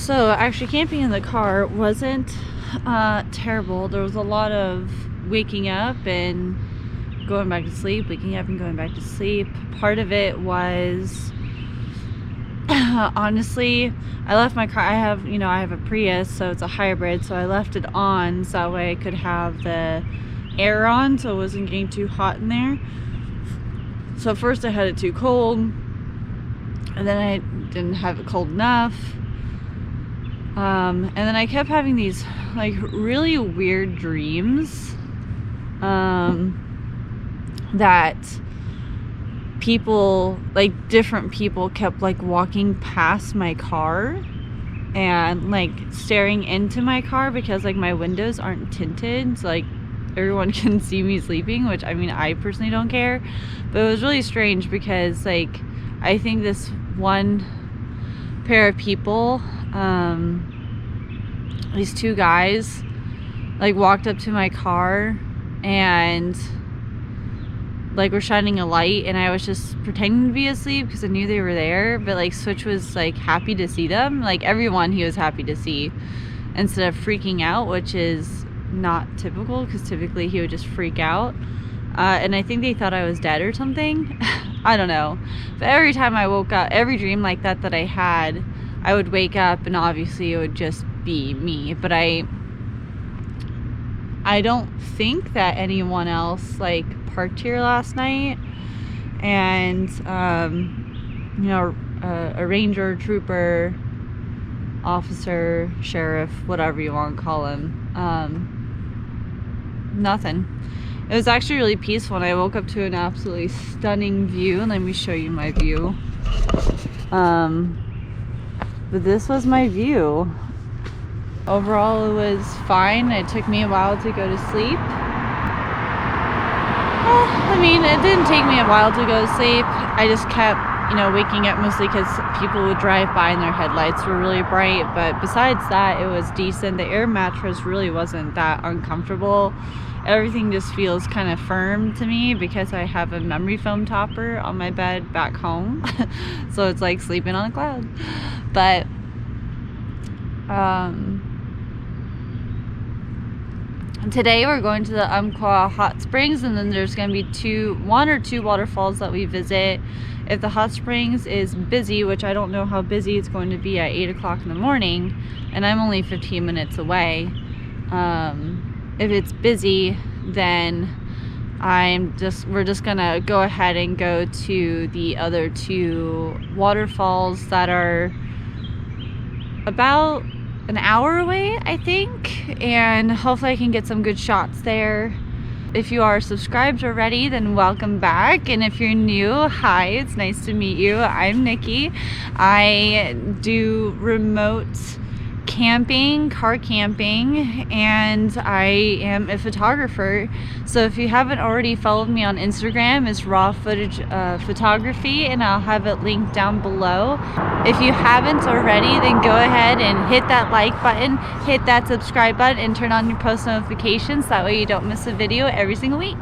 So actually camping in the car wasn't terrible. There was a lot of waking up and going back to sleep, waking up and going back to sleep. Part of it was honestly, I left my car. I have a Prius, so it's a hybrid, so I left it on so that way I could have the air on so it wasn't getting too hot in there. So first I had it too cold, and then I didn't have it cold enough. And then I kept having these like really weird dreams that people, like different people, kept like walking past my car and like staring into my car because like my windows aren't tinted, so like everyone can see me sleeping, which I mean I personally don't care, but it was really strange because like I think this one pair of people, these two guys, like walked up to my car and like were shining a light, and I was just pretending to be asleep because I knew they were there, but like Switch was like happy to see them, like everyone he was happy to see, instead of freaking out, which is not typical because typically he would just freak out. And I think they thought I was dead or something. I don't know, but every time I woke up, every dream like that I had, I would wake up and obviously it would just be me, but I don't think that anyone else like parked here last night. And a ranger, trooper, officer, sheriff, whatever you want to call him, nothing. It was actually really peaceful, and I woke up to an absolutely stunning view. Let me show you my view. But this was my view. Overall, it was fine. It took me a while to go to sleep. I mean, it didn't take me a while to go to sleep. I just kept, waking up mostly because people would drive by and their headlights were really bright. But besides that, it was decent. The air mattress really wasn't that uncomfortable. Everything just feels kind of firm to me because I have a memory foam topper on my bed back home. So it's like sleeping on a cloud. But today we're going to the Umpqua Hot Springs, and then there's going to be one or two waterfalls that we visit. If the hot springs is busy, which I don't know how busy it's going to be at 8 o'clock in the morning, and I'm only 15 minutes away. If it's busy, then we're just gonna go ahead and go to the other two waterfalls that are about an hour away, I think, and hopefully I can get some good shots there. If you are subscribed already, then welcome back, and if you're new, hi, it's nice to meet you. I'm Nikki. I do remote camping, car camping, and I am a photographer. So if you haven't already followed me on Instagram, it's raw footage photography, and I'll have it linked down below. If you haven't already, then go ahead and hit that like button, hit that subscribe button, and turn on your post notifications. That way you don't miss a video every single week.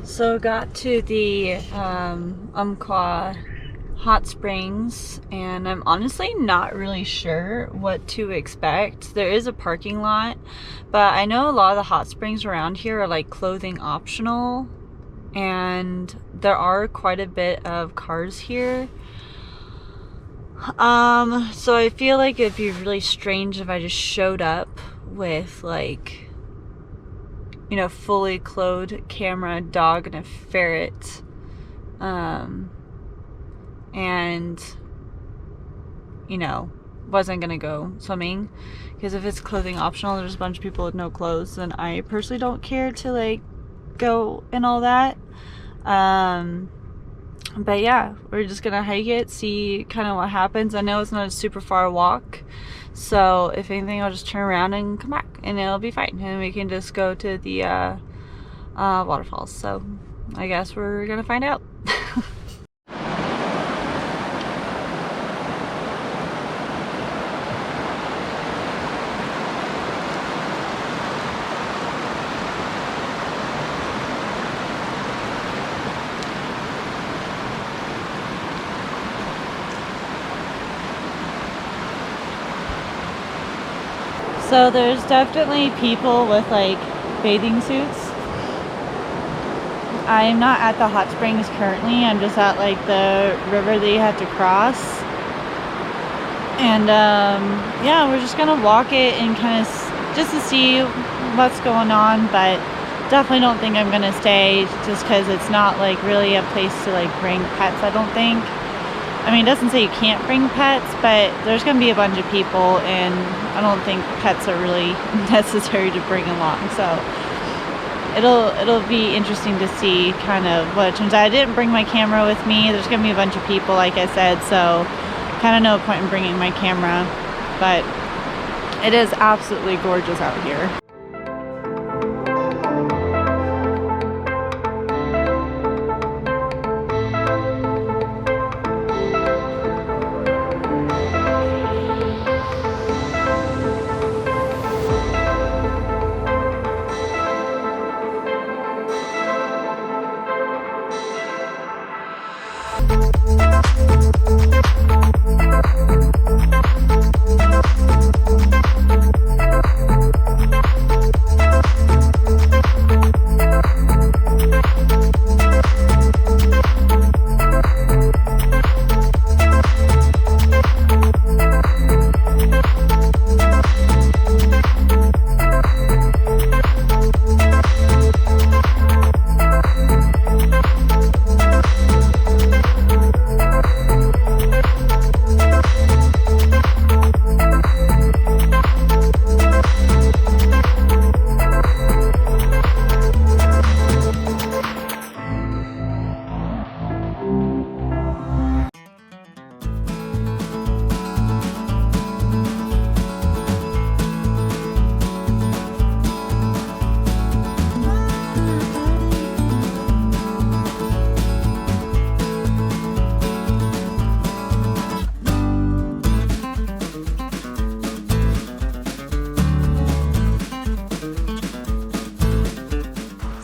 So got to the Umpqua Hot Springs, and I'm honestly not really sure what to expect. There is a parking lot, but I know a lot of the hot springs around here are like clothing optional, and there are quite a bit of cars here. So I feel like it'd be really strange if I just showed up with like, fully clothed camera, dog, and a ferret. And wasn't gonna go swimming, because if it's clothing optional, there's a bunch of people with no clothes, and I personally don't care to like go and all that. But yeah, we're just gonna hike it, see kind of what happens. I know it's not a super far walk, so if anything I'll just turn around and come back and it'll be fine, and we can just go to the waterfalls. So I guess we're gonna find out. So there's definitely people with like bathing suits. I'm not at the hot springs currently. I'm just at like the river that you have to cross. And yeah, we're just gonna walk it and kind of just to see what's going on, but definitely don't think I'm gonna stay just because it's not like really a place to like bring pets, I don't think. I mean, it doesn't say you can't bring pets, but there's gonna be a bunch of people and I don't think pets are really necessary to bring along. So it'll be interesting to see kind of what it turns out. I didn't bring my camera with me. There's gonna be a bunch of people, like I said, so kind of no point in bringing my camera, but it is absolutely gorgeous out here.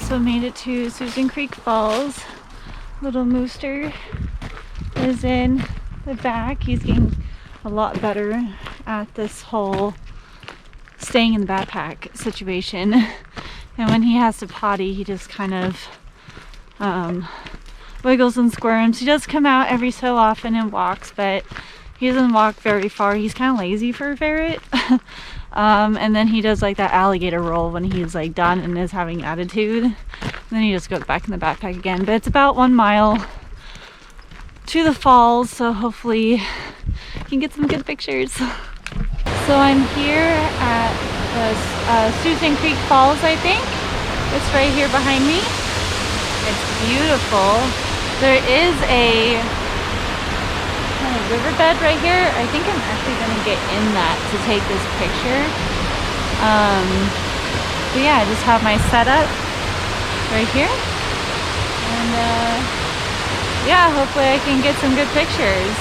So made it to Susan Creek Falls. Little Mooster is in the back. He's getting a lot better at this whole staying in the backpack situation. And when he has to potty, he just kind of wiggles and squirms. He does come out every so often and walks, but he doesn't walk very far. He's kind of lazy for a ferret. And then he does like that alligator roll when he's like done and is having attitude. And then he just goes back in the backpack again. But it's about 1 mile to the falls, so hopefully you can get some good pictures. So I'm here at the Susan Creek Falls, I think. It's right here behind me. It's beautiful. There is a kind of riverbed right here. I think I'm actually going to get in that to take this picture. But yeah, I just have my setup right here. And yeah, hopefully I can get some good pictures.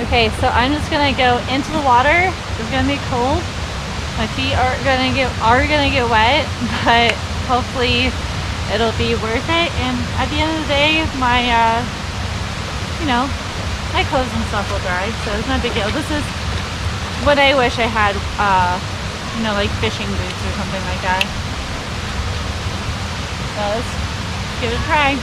Okay, so I'm just gonna go into the water. It's gonna be cold. My feet are gonna get wet, but hopefully it'll be worth it. And at the end of the day, my my clothes and stuff will dry, so it's not a big deal. This is what I wish I had, like fishing boots or something like that. So let's give it a try.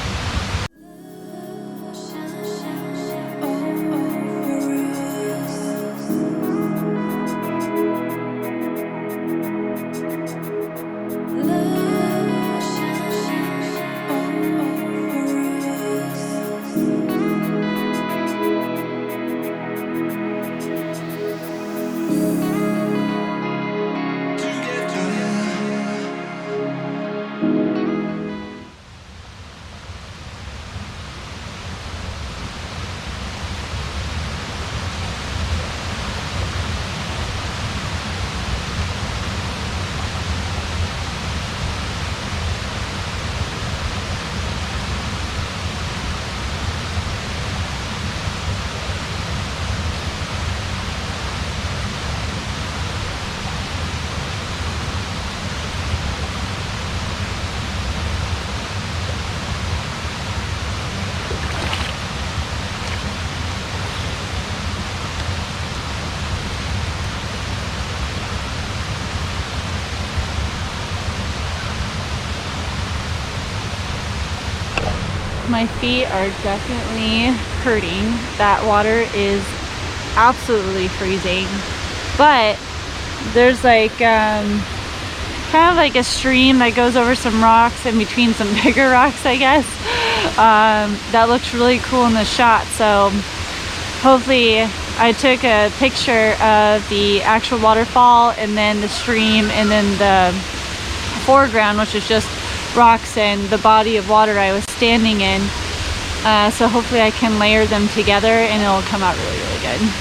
my feet are definitely hurting. That water is absolutely freezing, but there's like kind of like a stream that goes over some rocks in between some bigger rocks, I guess. That looks really cool in the shot. So hopefully I took a picture of the actual waterfall and then the stream and then the foreground, which is just rocks and the body of water I was standing in. So hopefully I can layer them together and it'll come out really, really good.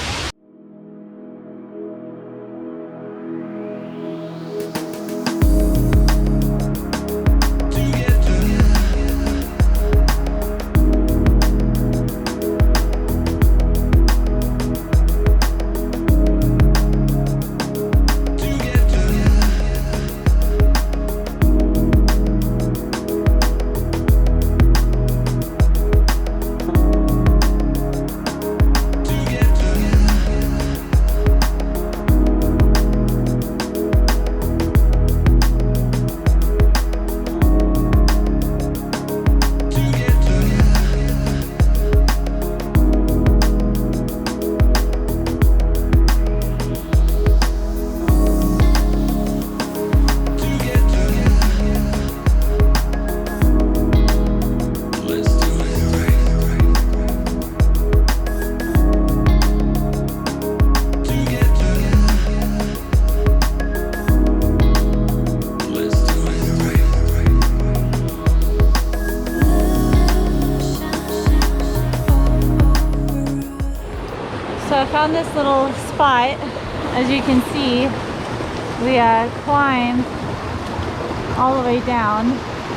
So I found this little spot. As you can see, we climbed all the way down.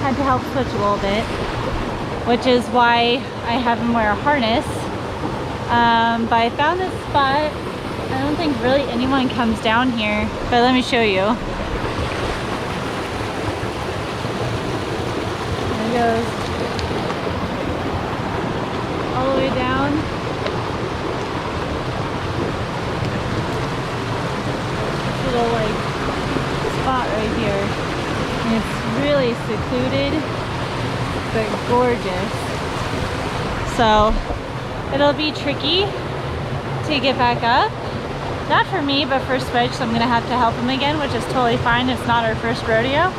Had to help switch a little bit, which is why I have him wear a harness. But I found this spot. I don't think really anyone comes down here, but let me show you. There it goes. All the way down. Little like spot right here, and it's really secluded but gorgeous. So it'll be tricky to get back up, not for me but for Switch, so I'm gonna have to help him again, which is totally fine. It's not our first rodeo,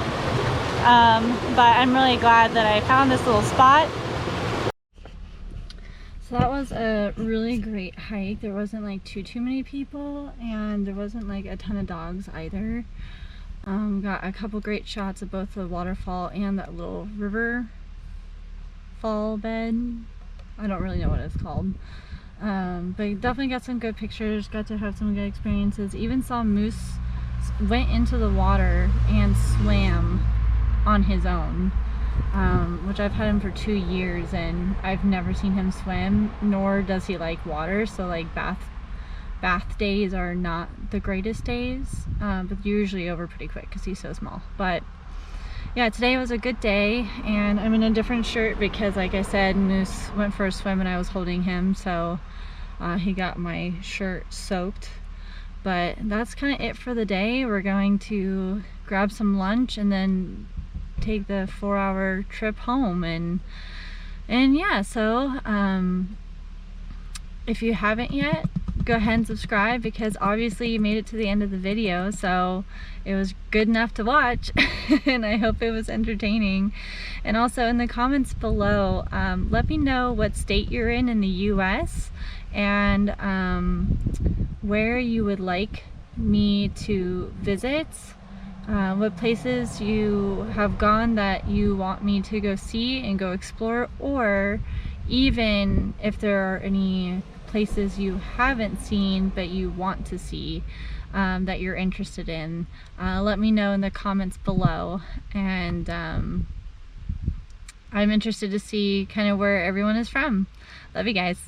but I'm really glad that I found this little spot. So that was a really great hike. There wasn't like too many people, and there wasn't like a ton of dogs either. Got a couple great shots of both the waterfall and that little river fall bed. I don't really know what it's called. But definitely got some good pictures, got to have some good experiences. Even saw moose went into the water and swam on his own. Which I've had him for 2 years and I've never seen him swim, nor does he like water. So like bath days are not the greatest days, but usually over pretty quick because he's so small. But yeah, today was a good day, and I'm in a different shirt because, like I said, Moose went for a swim and I was holding him, so he got my shirt soaked. But that's kind of it for the day. We're going to grab some lunch and then take the 4-hour trip home, and yeah, so if you haven't yet, go ahead and subscribe, because obviously you made it to the end of the video, so it was good enough to watch. And I hope it was entertaining. And also in the comments below, let me know what state you're in the US, and where you would like me to visit, what places you have gone that you want me to go see and go explore, or even if there are any places you haven't seen but you want to see, that you're interested in. Let me know in the comments below, and I'm interested to see kind of where everyone is from. Love you guys.